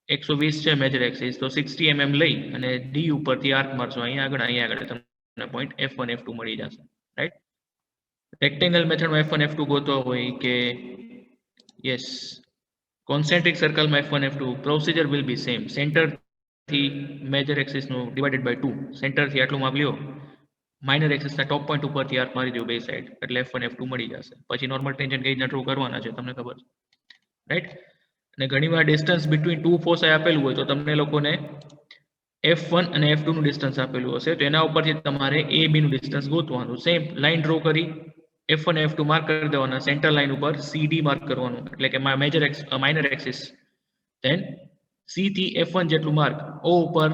120 છે major axis, તો 60 mm લઈ અને ડી ઉપરથી આર્ક મારશો અહીંયા આગળ તમને પોઈન્ટ F1 F2 મળી જશે, રાઈટ. રેક્ટેંગલ મેથડમાં F1 F2 ગોતવા હોય કે યસ, કોન્સેન્ટ્રિક સર્કલમાં F1 F2 procedure will be same. સેન્ટરથી મેજર એક્સિસનું ડિવાઇડેડ બાય 2, સેન્ટરથી આટલું માપ લ્યો, માઇનર એક્સિસના ટોપ પોઈન્ટ ઉપરથી આર્ક મારી દો બે સાઈડ, એટલે F1 F2 મળી જશે. પછી નોર્મલ ટેન્જન્ટ કઈ રીતના ડ્રો કરવાના છે તમને ખબર છે, રાઈટ. અને ઘણીવાર ડિસ્ટન્સ બિટવીન ટુ ફોસાઈ આપેલું હોય તો તમને લોકોને F1 અને F2 નું ડિસ્ટન્સ આપેલું હશે, તો એના ઉપરથી તમારે A B નું ડિસ્ટન્સ ગોતવાનું. સેમ લાઈન ડ્રો કરી F1 F2 માર્ક કરી દેવાના, સેન્ટર લાઈન ઉપર CD માર્ક કરવાનું, એટલે કે માઇનર એક્સિસ. ધેન C થી F1 જેટલું માર્ક O ઉપર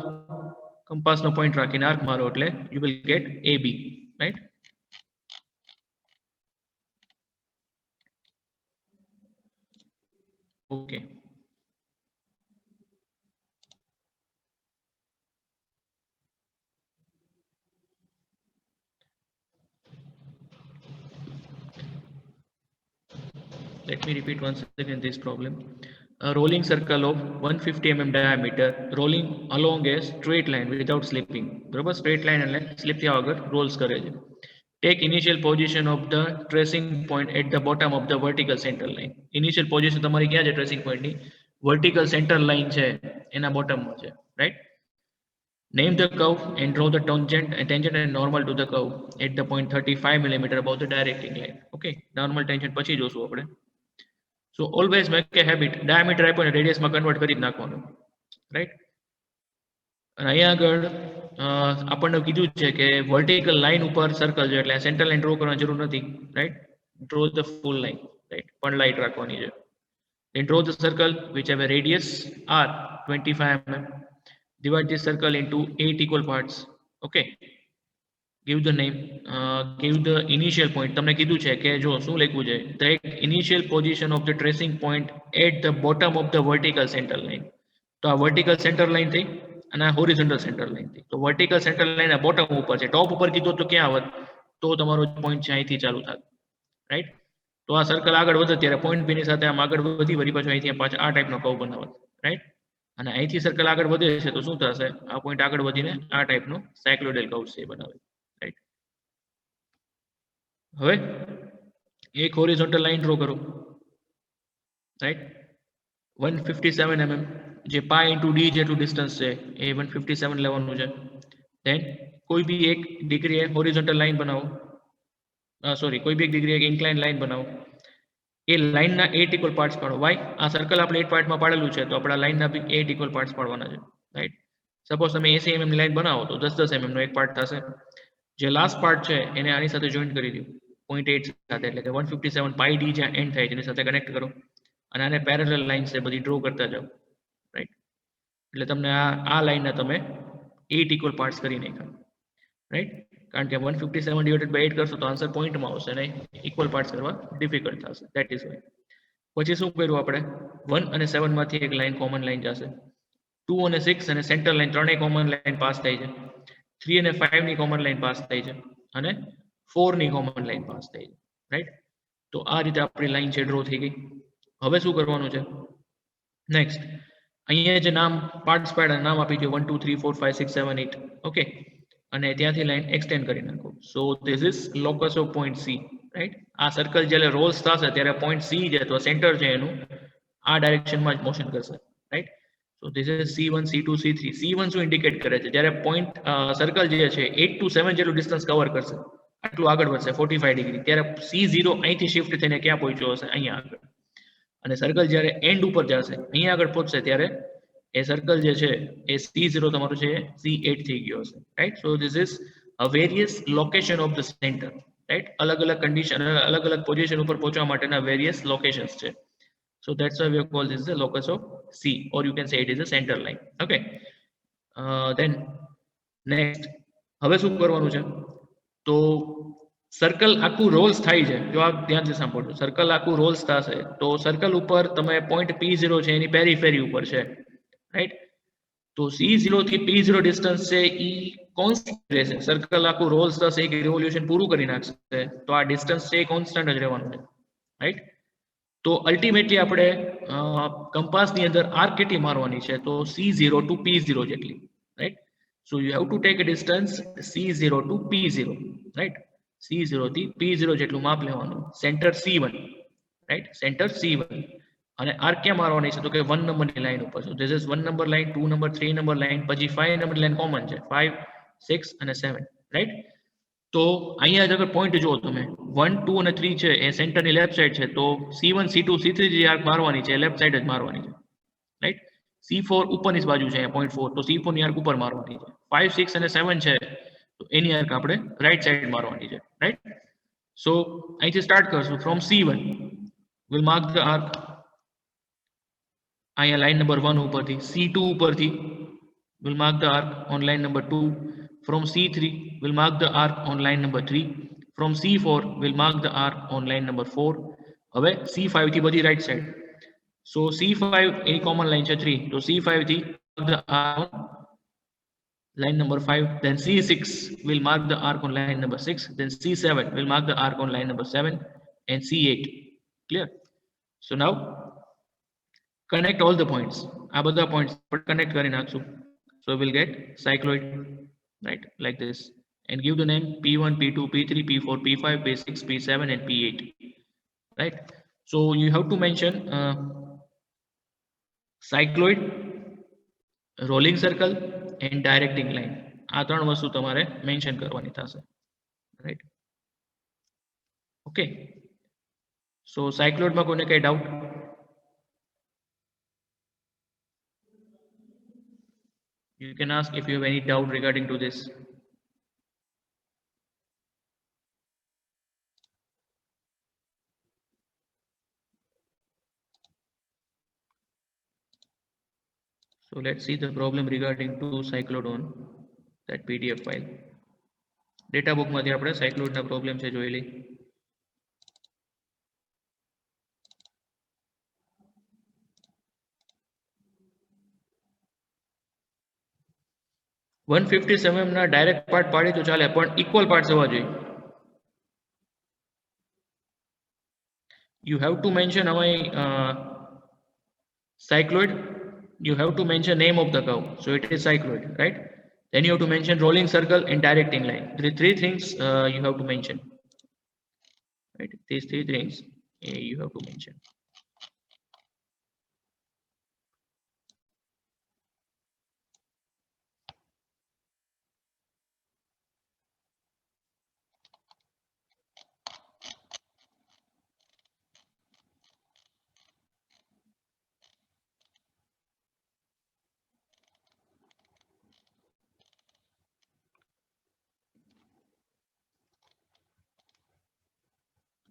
કંપાસનો પોઈન્ટ રાખીને આર્ક મારો, એટલે you will get AB, right. Okay. Let me repeat once again this problem. A rolling circle of 150 mm diameter rolling along a straight line without slipping. બરોબર, straight line એટલે slip થયા વગર Rolls કરે છે. Take initial position of the tracing point at the bottom of the vertical center line. Initial position તમારી ક્યાં છે tracing પોઈન્ટની? વર્ટિકલ સેન્ટર લાઇન છે એના બોટમમાં છે, right. Name the curve and draw the tangent and normal to the curve at the point 35 mm above the directing line. Okay, normal tangent પછી જોશું આપણે. So always make a habit, diameter આપ્યો ને રેડિયસમાં convert કરી જ નાખવાનું, right. અને અહીંયા આગળ આપણને કીધું છે કે વર્ટિકલ લાઇન ઉપર સર્કલ છે, એટલે સેન્ટર લાઇન ડ્રો કરવાની જરૂર નથી, right. Draw the full line, right, પણ લાઇટ રાખવાની છે. Then draw the circle which have a radius r 25 mm. Divide this circle into 8 equal parts. Okay. Give the name, give the initial point. તમને કીધું છે કે જો શું લખવું છે, take initial position of the tracing point at the bottom of the vertical center line. તો આ વર્ટિકલ સેન્ટર લાઇન થઈ અને આ હોરિઝોન્ટલ સેન્ટર લાઇન થઈ. તો વર્ટિકલ સેન્ટર લાઇન આ બોટમ ઉપર છે, ટોપ ઉપર કીધું તો ક્યાં આવત? તો તમારો પોઈન્ટ છે અહીંથી ચાલુ થાય, રાઈટ. તો આ સર્કલ આગળ વધે ત્યારે પોઈન્ટ બી ની સાથે આમ આગળ વધી પાછું અહીંથી પાછા આ ટાઈપનો કર્વ બનાવત, રાઈટ. અને અહીંથી સર્કલ આગળ વધે છે તો શું થશે, આ પોઈન્ટ આગળ વધીને આ ટાઈપનો સાયક્લોઇડલ કર્વ છે બનાવે, રાઈટ. હવે એક હોરિઝોન્ટલ લાઈન ડ્રો કરો, રાઈટ. 157 mm જે પાઈ ઇન્ટુ ડી જેટલું ડિસ્ટન્સ છે એ 157 લેવાનું છે. ધેન કોઈ બી એક ડિગ્રી હોરિઝોન્ટલ લાઈન બનાવો, સોરી કોઈ બી એક ડિગ્રી એક ઇન્ક્લાઇન લાઈન બનાવો. એ લાઈનના 8 ઇક્વલ પાર્ટ્સ પાડો. વાય? આ સર્કલ આપણે 8 પાર્ટમાં પાડેલું છે તો આપણા લાઈનના બી 8 ઇક્વલ પાર્ટ્સ પાડવાના છે, રાઈટ. સપોઝ તમે 80 mm ની લાઈન બનાવો તો 10 mm નો એક પાર્ટ થશે. જે લાસ્ટ પાર્ટ છે એને આની સાથે જોઈન્ટ કરી દો 0.8 સાથે, એટલે કે 157 પાઈ ડી જ્યાં એન્ડ થાય છે એની સાથે કનેક્ટ કરો અને આને પેરેલલ લાઈન છે બધી ડ્રો કરતા જાઓ, રાઈટ. એટલે તમને આ લાઈનના તમે 8 ઇક્વલ પાર્ટ્સ કરી નાખ્યા, રાઈટ. કારણ કે 157 ડિવાઇડેડ બાય 8 કરશો તો આન્સર પોઈન્ટમાં આવશે અને ઇક્વલ પાર્ટ્સ કરવા ડિફિકલ્ટ થશે, ધેટ ઇઝ વાય. પછી શું કર્યું આપણે, 1 અને 7 માંથી એક લાઈન કોમન લાઈન જશે. 2 અને 6 અને સેન્ટર લાઈન ત્રણેય કોમન લાઈન પાસ થાય છે. 3 અને 5 ની કોમન લાઈન પાસ થાય છે અને 4 ની કોમન લાઈન પાસ થાય છે, રાઈટ. તો આ રીતે આપણી લાઈન છે ડ્રો થઈ ગઈ. હવે શું કરવાનું છે નેક્સ્ટ, અહીંયા જે નામ પાર્ટ્સ પાડ્યા નામ આપી દો 1 2 3 4 5 6 7 8. ઓકે, અને ત્યાંથી લાઈન એક્સટેન્ડ કરી નાખો. સો this is locus of point C, right. આ સર્કલ જ્યારે રોલ્સ થશે ત્યારે પોઈન્ટ સી જે અથવા સેન્ટર છે એનું આ ડાયરેક્શનમાં જ મોશન કરશે, right. So this is C1 C2 C3. C1 શું ઇન્ડિકેટ કરે છે, જ્યારે પોઈન્ટ સર્કલ જે છે 8 to 7 જેટલું ડિસ્ટન્સ કવર કરશે, આટલું આગળ વધશે 45 ડિગ્રી, ત્યારે C0 અહીંથી શિફ્ટ થઈને ક્યાં પહોંચ્યો હશે, અહીંયા આગળ. અને સર્કલ જ્યારે એન્ડ ઉપર જશે અહીંયા આગળ પહોંચશે ત્યારે એ સર્કલ જે છે એ C0 તમારું છે C8 થઈ ગયો હશે, right. So this is a various location of the centre, right. અલગ અલગ કન્ડિશન અલગ અલગ પોઝિશન ઉપર પહોંચવા માટેના વેરિયસ લોકેશન્સ છે. So that's why we call this the locus of C, or you can say it is a center line. Okay. Then next, હવે શું કરવાનું છે, તો સર્કલ આખું રોલ્સ થાય છે. જો આપ ધ્યાનથી સાંભળજો, સર્કલ આખું રોલ્સ થશે તો સર્કલ ઉપર તમે પોઈન્ટ P0 છે એની પેરીફેરી ઉપર છે, રાઈટ. તો C0 થી P0 ડિસ્ટન્સ છે એ કોન્સ્ટન્ટ રહેશે. સર્કલ આખું રોલ્સ થશે, એક રિવોલ્યુશન પૂરું કરી નાખશે તો આ ડિસ્ટન્સ છે એ કોન્સ્ટન્ટ જ રહેવાનું છે, રાઈટ. તો અલ્ટિમેટલી આપણે કંપાસની અંદર આર્ક કેટલી મારવાની છે તો C0 to P0 જેટલી, right. So you have to take a distance C0 to P0, right. C0 થી P0 જેટલું માપ લેવાનું. Centre C1, right, centre C1. અને આર્ક ક્યાં મારવાની છે તો કે 1 નંબરની લાઈન ઉપર. સો this is 1 number line, 2 number, 3 number line, પછી 5 નંબરની લાઈન કોમન છે, 5, 6 અને 7, રાઈટ. તો અહીંયા જ અગર પોઈન્ટ જુઓ તમે 1, 2 અને 3 છે એ સેન્ટરની લેફ્ટ સાઈડ છે, તો C1, C2, C3 જે આર્ક મારવાની છે લેફ્ટ સાઈડ જ મારવાની છે, રાઈટ. C4 ઉપરની બાજુ છે અહીંયા પોઈન્ટ 4, તો C4 ની આર્ક ઉપર મારવાની છે. 5, 6 અને 7 છે તો એની આર્ક આપણે રાઈટ સાઈડ મારવાની છે, રાઈટ. સો અહીંથી સ્ટાર્ટ કરશું from C1 will mark the arc અહીંયા લાઈન નંબર 1 ઉપરથી. C2 ઉપરથી will mark the arc on line number 2. From C3 will mark the arc on line number 3. From C4 will mark the arc on line number 4. હવે C5 થી બધી right side. સો C5 એ common line છે 3, તો C5 થી the arc on line number 5. Then C6 will mark the arc on line number 6. Then C7 will mark the arc on line number 7 and C8. Clear? So now connect all the points. આ બધા points પર connect કરી નાખશું. So we'll get cycloid, right, like this, and give the name P1, P2, P3, P4, P5, P6, P7 and P8, right. So you have to mention cycloid, rolling circle and directing line. આ ત્રણ વસ્તુ તમારે mention કરવાની થશે, right. Okay, so cycloid માં કોઈને કઈ doubt? You can ask if you have any doubt regarding to this. So let's see the problem regarding to cycloid on that PDF file. Data book માંથી આપણે cycloid ના problem છે જોઈ લઈ. mm 150 ના ડાયરેક્ટ પાર્ટ પાડી તો ચાલે, પણ ઇક્વલ પાર્ટ હોવા જોઈએ. You have to mention our cycloid. You have to mention name of the curve. So it is cycloid, right? Then you have to mention rolling circle and directing line. There are three things you have to mention, right? These three things you have to mention.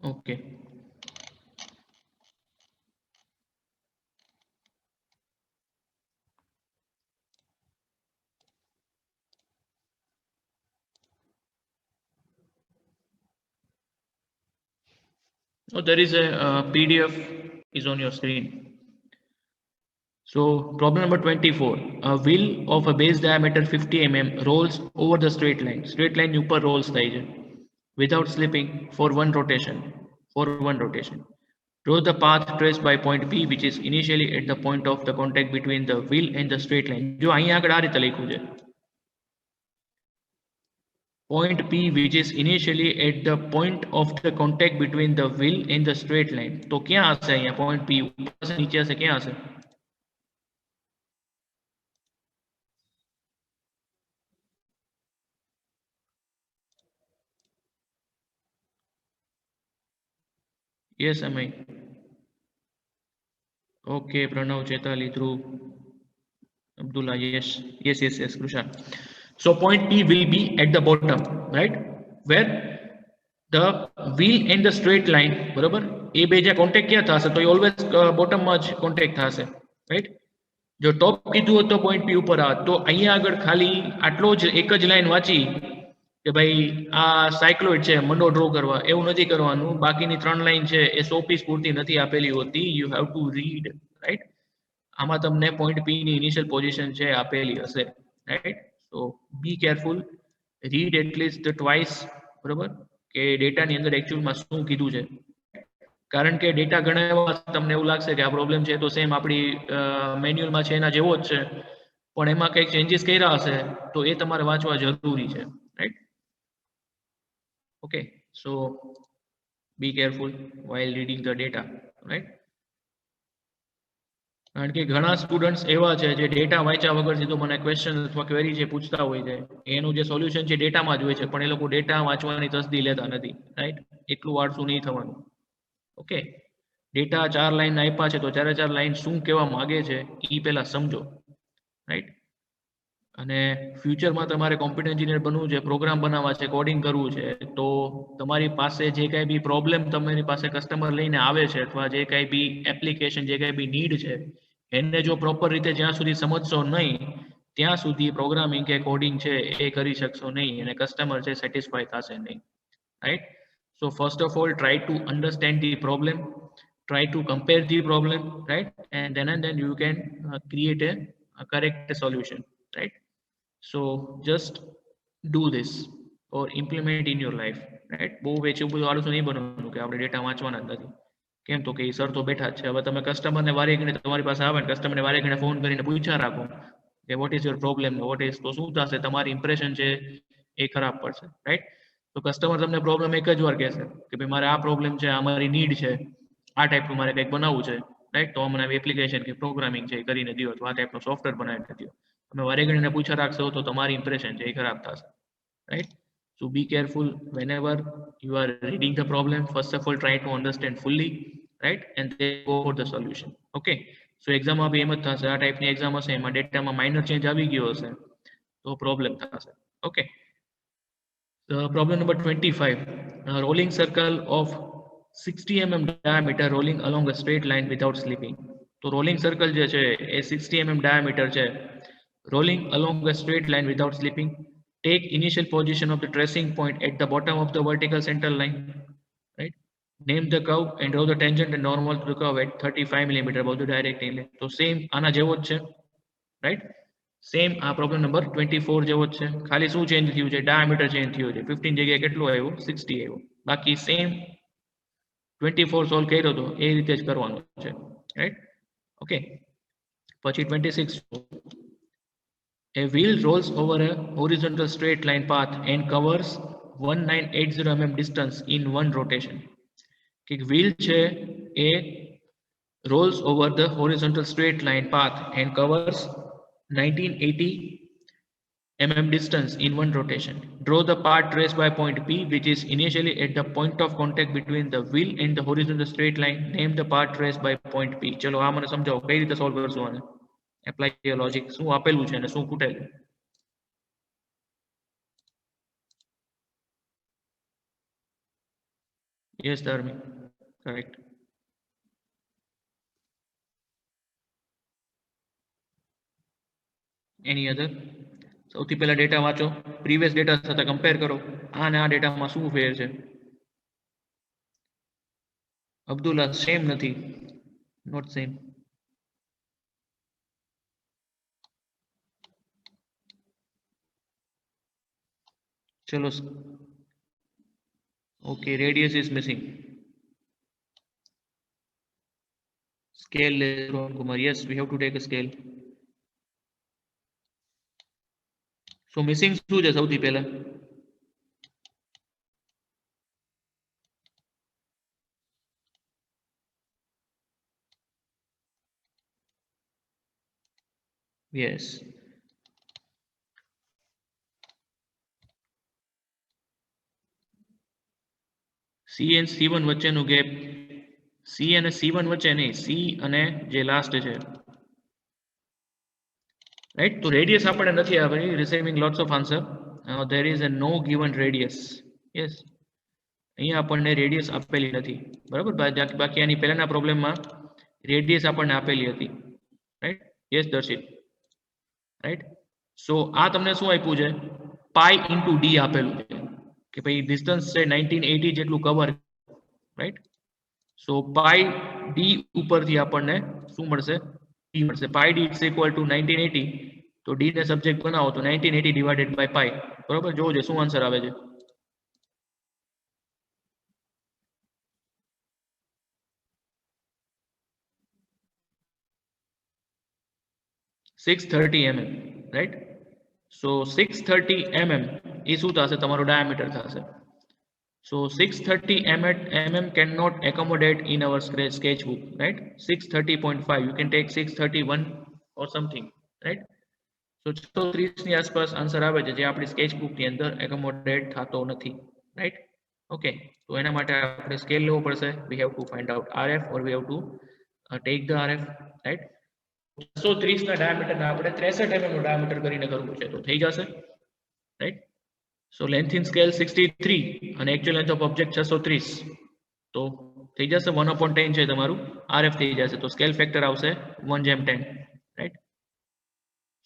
Okay. So there is a PDF is on your screen. So problem number 24. A wheel of a base diameter 50 mm rolls over the straight line. Straight line ઉપર rolls થાય છે without slipping for one rotation. Draw the path traced by point P, which is initially at the point of the contact between the wheel and the straight line. જો અહીંયા આગળ આ રીતે લખ્યું છે. Point P, which is initially at the point of the contact between the wheel and the straight line. તો ક્યાં હશે અહીંયા point P? ઉપર હશે, નીચે હશે, ક્યાં હશે? Yes, Amay. Okay, Pranav, Chetali, Dhruv, Abdullah, yes, Krushan. So point P will be at the bottom, right? Where the wheel and the straight line, બરોબર? એ બે જે કોન્ટેક્ટ ક્યાં થશે તો ઓલવેઝ બોટમ માં જ કોન્ટેક્ટ થશે, રાઈટ? જો ટોપ કીધું હોત તો પોઈન્ટ P ઉપર આવત. તો અહીંયા આગળ ખાલી આટલો જ એક જ લાઈન વાંચી કે ભાઈ આ સાયક્લોઇડ છે મંડો ડ્રો કરવા, એવું નથી કરવાનું. બાકીની ત્રણ લાઈન છે એ 100 પીસ પૂરતી નથી આપેલી હોતી. You have to read, right? આમાં તમને પોઈન્ટ P ની ઇનિશિયલ પોઝિશન છે આપેલી હશે, right? So be careful, read at least twice, બરોબર? કે ડેટાની અંદર એકચ્યુઅલમાં શું કીધું છે. કારણ કે ડેટા ઘણા એવા તમને એવું લાગશે કે આ પ્રોબ્લેમ છે તો સેમ આપણી મેન્યુઅલમાં છે એના જેવો જ છે, પણ એમાં કંઈક ચેન્જીસ કર્યા હશે તો એ તમારે વાંચવા જરૂરી છે, right? Okay, so be careful while reading the data, right? કારણ કે ઘણા સ્ટુડન્ટ્સ એવા છે જે ડેટા વાંચ્યા વગર સીધો મને ક્વેશ્ચન અથવા ક્વેરી જે પૂછતા હોય છે એનું જે સોલ્યુશન છે ડેટામાં જ હોય છે, પણ એ લોકો ડેટા વાંચવાની તસદી લેતા નથી, રાઈટ? એટલું આળસુ નહીં થવાનું. ઓકે, ડેટા 4 લાઈન આપ્યા છે તો 4 લાઈન શું કહેવા માંગે છે એ પહેલા સમજો, રાઈટ? અને ફ્યુચરમાં તમારે કોમ્પ્યુટર એન્જિનિયર બનવું છે, પ્રોગ્રામ બનાવવા છે, કોડિંગ કરવું છે, તો તમારી પાસે જે કાંઈ બી પ્રોબ્લેમ તમારી પાસે કસ્ટમર લઈને આવે છે અથવા જે કાંઈ બી એપ્લિકેશન જે કાંઈ બી નીડ છે એને જો પ્રોપર રીતે જ્યાં સુધી સમજશો નહીં ત્યાં સુધી પ્રોગ્રામિંગ કે કોડિંગ છે એ કરી શકશો નહીં અને કસ્ટમર છે સેટિસ્ફાય થશે નહીં, right? So first of all, try to understand the problem, try to compare the problem, right? And then you can create a correct solution, right? So just do this or implement in your life, right? બહુ વેચું બધું આળસું નહીં બનવાનું કે આપણે data વાંચવાના જ નથી. કેમ તો કે સર તો બેઠા જ છે. હવે તમે કસ્ટમરને વારે ઘડીએ તમારી પાસે આવે ને કસ્ટમરને વારે ઘડીએ ફોન કરીને પૂછ્યા રાખો કે what is your problem, what is, તો શું થશે? તમારી ઇમ્પ્રેશન છે એ ખરાબ પડશે, રાઈટ? તો કસ્ટમર તમને પ્રોબ્લેમ એક જ વાર કહેશે કે ભાઈ મારે આ પ્રોબ્લેમ છે, આ મારી નીડ છે, આ ટાઈપનું મારે કંઈક બનાવવું છે, રાઈટ? તો મને એપ્લિકેશન કે પ્રોગ્રામિંગ છે એ કરીને દો અથવા આ ટાઈપનો સોફ્ટવેર બનાવીને દો. તમે વારે ઘડીને પૂછા રાખશો તો તમારી ઇમ્પ્રેશન છે એ ખરાબ થશે, right? So be careful whenever you are reading the problem. First of all, try to understand fully, right? And then go for the solution. Okay. So exam માં બી એમ જ થશે, આ ટાઈપની એક્ઝામ હશે એમાં ડેટામાં માઇનર ચેન્જ આવી ગયો હશે તો પ્રોબ્લેમ થશે. Okay. Problem number 25. A rolling circle of 60 mm diameter rolling along a straight line without slipping. તો રોલિંગ સર્કલ જે છે એ 60 mm diameter છે, rolling along a straight line without slipping. Take initial position of the tracing point at the bottom of the vertical center line, right? Name the curve and draw the tangent and normal to the curve at 35 mm above the direct angle. તો same આના જેવો જ છે, right? Same આ problem number 24 જેવો જ છે, ખાલી શું ચેન્જ થયું છે? ડાયામીટર ચેન્જ થયું છે. 15 જગ્યાએ કેટલું આવ્યું? 60 આવ્યું. બાકી સેમ 24 સોલ્વ કર્યો તો એ રીતે જ કરવાનું છે, રાઈટ? ઓકે. પછી 26. A wheel rolls over a horizontal straight line path and covers 1980 mm distance in one rotation. કે wheel છે એ rolls over the horizontal straight line path and covers 1980 mm distance in one rotation. Draw the path traced by point P, which is initially at the point of contact between the wheel and the horizontal straight line. Name the path traced by point P. ચલો આ મને સમજાવો કઈ રીતે solve કરશું આને? Apply your logic. શું આપેલું છે અને શું ખૂટેલું? Yes, Dharmi. Correct. Any other? સૌથી પહેલા ડેટા વાંચો, પ્રીવિયસ ડેટા સાથે કમ્પેર કરો, આ ને આ ડેટામાં શું ફેર છે? અબ્દુલ્લા સેમ નથી, નોટ સેમ. ચલો, okay, radius is missing. Scale later on, Kumar. Yes, we have to take a scale. So missing શું છે સૌથી પહેલા? Yes. C and C1 વચ્ચેનું ગેપ, C અને C1 વચ્ચે નહીં, C અને જે લાસ્ટ છે, રાઈટ? તો રેડિયસ આપણે નથી આપેલી. Receiving lots of answer. There is a no given radius. Yes, અહીંયા આપણને રેડિયસ આપેલી નથી, બરાબર? બાકી આની પહેલાના પ્રોબ્લેમમાં રેડિયસ આપણને આપેલી હતી, રાઈટ? યસ દર્શિત, રાઈટ? સો આ તમને શું આપ્યું છે? પાઈ ઇન્ટુ ડી આપેલું છે કે ભાઈ ડિસ્ટન્સ છે 1980 જેટલું કવર, રાઈટ? સો પાઈ ડી ઉપરથી આપણને શું મળશે? ડી મળશે. પાઈ ડી ઇઝ ઇક્વલ ટુ 1980. તો ડી ને સબ્જેક્ટ બનાવો તો 1980 ડિવાઇડેડ બાય પાઈ, બરાબર? જોજો શું આન્સર આવે છે. 630 mm, right? So 630 mm એ શું થશે? તમારું diameter થશે. So 630 mm cannot accommodate in our sketchbook, right? 630.5, you can take 631 or something, right? So 630 ની આસપાસ આન્સર આવે છે જે આપણી સ્કેચબુક ની અંદર એકોમોડેટ થતો નથી, રાઈટ? ઓકે, તો એના માટે આપણે સ્કેલ લેવો પડશે. we have to find out RF or we have to take the RF, right? 630 ના ડાયામીટર ને આપણે 63 mm નો ડાયામીટર કરીને કરવું છે તો થઈ જશે, right? So length in scale 63 અને એક્ચ્યુઅલ લેન્થ ઓફ ઓબ્જેક્ટ 630, તો થઈ જશે 1/10 છે તમારું RF થઈ જશે. તો સ્કેલ ફેક્ટર આવશે 1:10, રાઈટ?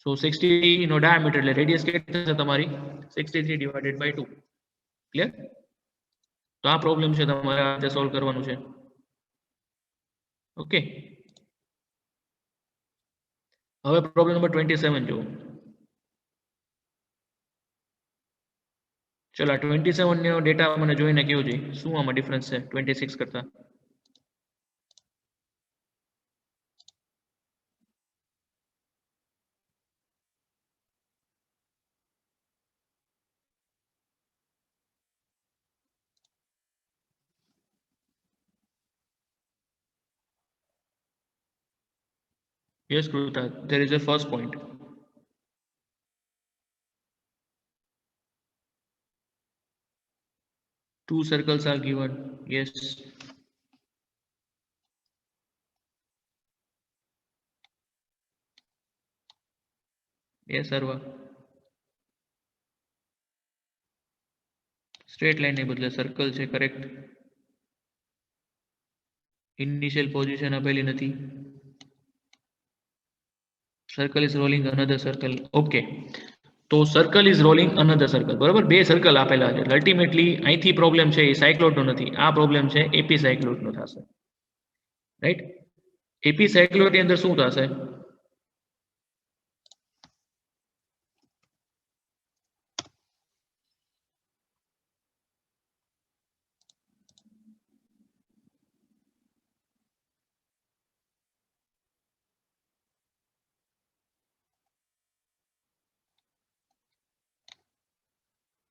સો 60 નો ડાયામીટર એટલે રેડિયસ કેટલી થશે તમારી? 63/2. ક્લિયર? તો આ પ્રોબ્લેમ છે તમારે આ રીતે સોલ્વ કરવાનું છે. ઓકે, હવે પ્રોબ્લેમ નંબર 27 જુઓ. ચલો 27 નો ડેટા મને જોઈને કેવું છે શું આમાં ડિફરન્સ છે 26 કરતા? Yes, Kruta, there is a first point. Two circles are given. Yes. Yes, Arva. Straight line ને બદલે circle છે, correct. Initial position આપેલી નથી. Circle is rolling another circle. Okay. તો circle is rolling another circle, બરોબર? બે circle આપેલા છે. અલ્ટિમેટલી અહીંથી પ્રોબ્લેમ છે એ સાયક્લોઇડનો નથી, આ પ્રોબ્લેમ છે એપી સાયક્લોઇડનો થશે, રાઈટ? એપી સાયક્લોઇડની અંદર શું થશે?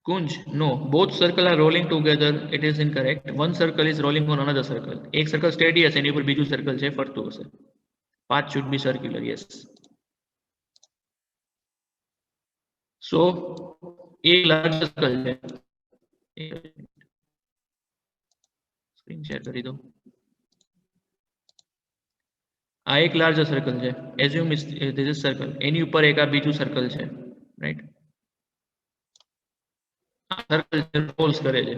Kunj, no, both circle are rolling together. It is incorrect. One circle is rolling on another circle. એક સર્કલ સ્ટેડી હશે એની ઉપર બીજું સર્કલ છે ફરતું હશે. Path should be circular. Yes. So એક લાર્જ સર્કલ છે. સ્ક્રીન શેર કરી દો. આ એક લાર્જ સર્કલ છે. Assume this is circle. એની ઉપર એક આ બીજું સર્કલ છે, રાઈટ? સર્કલ રોલ્સ કરે છે,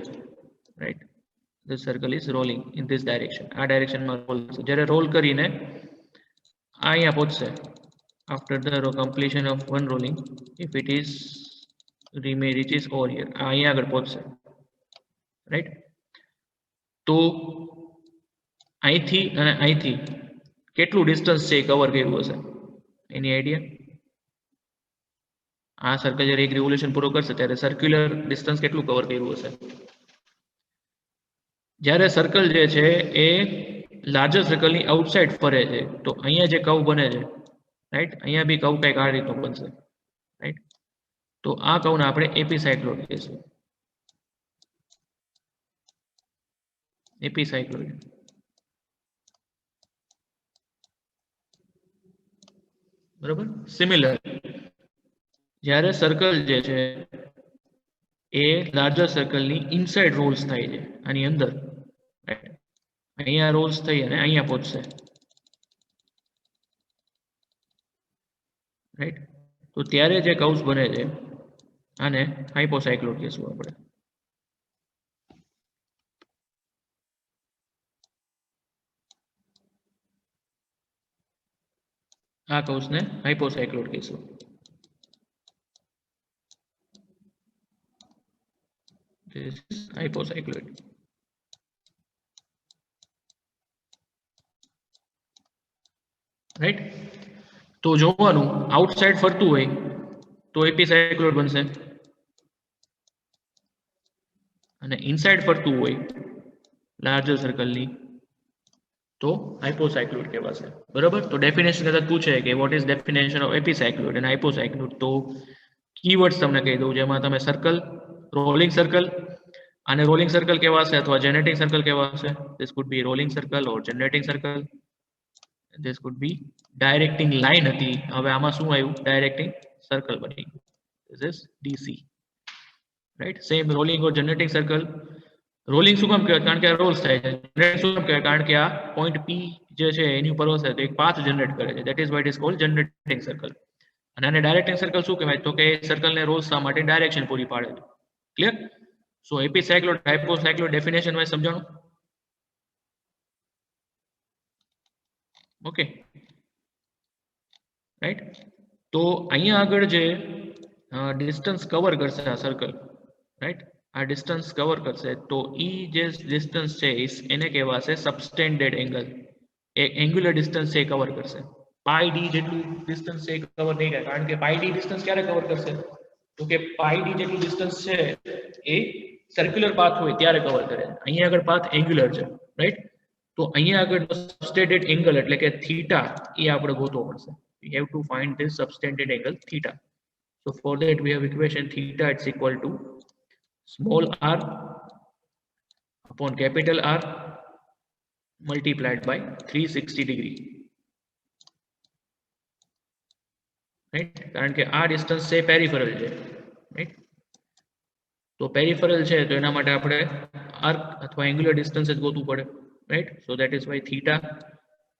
right? This circle is rolling in this direction. આ ડાયરેક્શનમાં રોલ થશે. જ્યારે રોલ કરીને આ અહીંયા પહોંચશે after the completion of one rolling, if it is reaches over here, આ અહીંયા આગળ પહોંચશે, રાઈટ? તો અહીંથી અને અહીંથી કેટલું ડિસ્ટન્સ છે કવર કર્યું હશે? એની આઈડિયા? આ સર્કલ જ્યારે એક રિવોલ્યુશન પૂરો કરશે ત્યારે સર્ક્યુલર ડિસ્ટન્સ કેટલું કવર કર્યું હશે? જ્યારે સર્કલ જે છે એ લાર્જર સર્કલની આઉટસાઇડ ફરે છે તો અહીંયા જે કર્વ બને છે, રાઈટ? અહીંયા બી કર્વ કંઈક આ રીતનું બનશે, રાઈટ? તો આ કર્વને આપણે એપી સાયક્લોઇડ કહીશું. AP cycloid. બરોબર? સિમિલર, જ્યારે સર્કલ જે છે એ લાર્જર સર્કલની ઇનસાઇડ રોલ્સ થાય છે આની અંદર, રાઈટ? અહીંયા રોલ્સ થઈ અને અહીંયા પહોંચશે, રાઈટ? તો ત્યારે જે કર્વ્સ બને છે આને હાઇપોસાયક્લોઇડ કહીશું આપણે. આ કર્વ્સને હાઇપોસાયક્લોઇડ કહીશું. This is hypocycloid. રાઈટ? તો જોવાનું આઉટસાઇડ ફરતું હોય તો એપીસાયક્લોઇડ બનશે અને ઇનસાઇડ ફરતું હોય લાર્જર સર્કલની તો હાઇપોસાયક્લોઇડ કહેવાશે. બરાબર. તો ડેફિનેશન કદાચ પૂછે કે what is definition of epicycloid અને હાઇપોસાયક્લોઇડ, તો કીવર્ડ્સ તમને કહી દઉં, જેમાં તમે સર્કલ, રોલિંગ સર્કલ, આને રોલિંગ સર્કલ કહેવાશે અથવા જનરેટિંગ સર્કલ કહેવાશે. This could be rolling circle or generating circle. This could be directing line હતી, હવે આમાં શું આવ્યું? ડાયરેક્ટિંગ સર્કલ બની ગયું. This is DC, right. Same rolling or generating circle. Rolling શું કામ કહેવાય? કારણ કે આ રોલ્સ થાય છે. જનરેટિંગ શું કામ કહેવાય? કારણ કે આ પોઈન્ટ પી જે છે એની ઉપર હશે તો એક પાથ જનરેટ કરે છે. That is why it is called generating circle. અને આને ડાયરેક્ટિંગ સર્કલ શું કહેવાય? તો કે સર્કલને રોલ્સ શા માટે ડાયરેક્શન પૂરી પાડે છે. ક્લિયર? સો એપિસાયક્લોઇડ હાઇપોસાયક્લોઇડ ડેફિનેશન વાઇઝ સમજાણું? Okay, right. તો અહીંયા આગળ જે ડિસ્ટન્સ કવર કરશે આ સર્કલ, રાઈટ, આ ડિસ્ટન્સ કવર કરશે તો ઈ જે ડિસ્ટન્સ છે એને કહેવાશે સબટેન્ડેડ એંગલ. એ એંગ્યુલર ડિસ્ટન્સ છે એ કવર કરશે. પાઈ ડી જેટલું ડિસ્ટન્સ છે એ કવર નહીં કરે. કારણ કે પાઈ ડી ડિસ્ટન્સ ક્યારે કવર કરશે? તો કે પાઈ ડી જેટલું ડિસ્ટન્સ છે એ સર્ક્યુલર પાથ હોય ત્યારે કવર કરે. અહીંયા આગળ પાથ એંગ્યુલર છે, રાઈટ. તો અહીંયા આગળ સબટેન્ડેડ એંગલ એટલે કે થીટા એ આપણે ગોતવો પડશે. We have to find this subtended angle theta. So for that we have equation theta is equal to small r upon capital R multiplied by 360 degree. Right? કારણ કે આ ડિસ્ટન્સ છે peripheral છે, right. તો peripheral છે તો એના માટે આપણે આર્ક અથવા એંગ્યુલર ડિસ્ટન્સ જ ગોતવું પડે, right. So that is why theta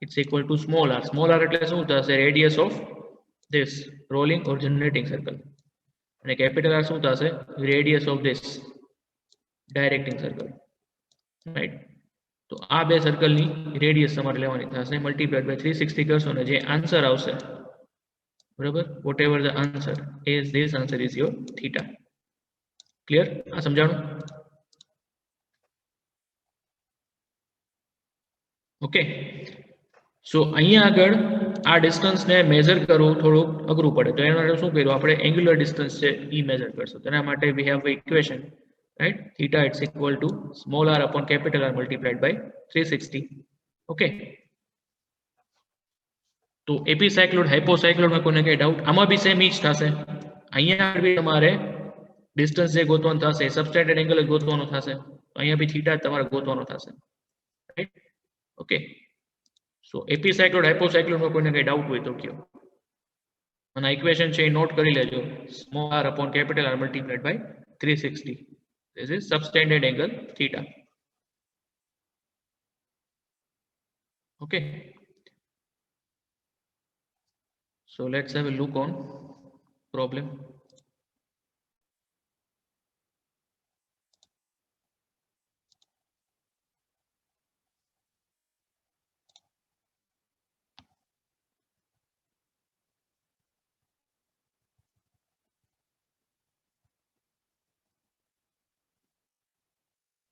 it's equal to small r. Small r એટલે શું થશે? Radius of this rolling or generating circle. અને કેપિટલ R શું થશે? Radius of this directing circle, right. તો આ બે સર્કલની રેડિયસ તમારે લેવાની થશે, મલ્ટીપ્લાઈડ બાય 360 કરશો અને જે આન્સર આવશે, બરાબર, whatever the answer is this answer is your theta. Clear? આ સમજાણું? ઓકે. સો અહીંયા આગળ આ ડિસ્ટન્સને મેઝર કરવું થોડું અઘરું પડે, તો એના માટે શું કર્યું આપણે? એંગ્યુલર ડિસ્ટન્સ છે એ મેઝર કરશું. તેના માટે we have equation, right. Theta it's equal to small r upon capital R multiplied by 360. Okay. તો એપિસાયક્લોઇડ હાઇપોસાયક્લોઇડમાં કોઈને કઈ ડાઉટ? આમાં બી સેમ જ થશે. અહીંયા બી તમારે ડિસ્ટન્સ જે ગોતવાનું થશે, સબટેન્ડેડ એંગલ જ ગોતવાનું થશે. અહીંયા બી થીટા તમારે ગોતવાનો થશે, રાઈટ. ઓકે. સો એપિસાયક્લોઇડ હાઇપોસાયક્લોઇડમાં કોઈને કઈ ડાઉટ હોય તો કયો. અને ઇક્વેશન છે એ નોટ કરી લેજો. Small r upon capital R multiplied by 360. This is subtended angle theta. Okay. So let's have a look on problem.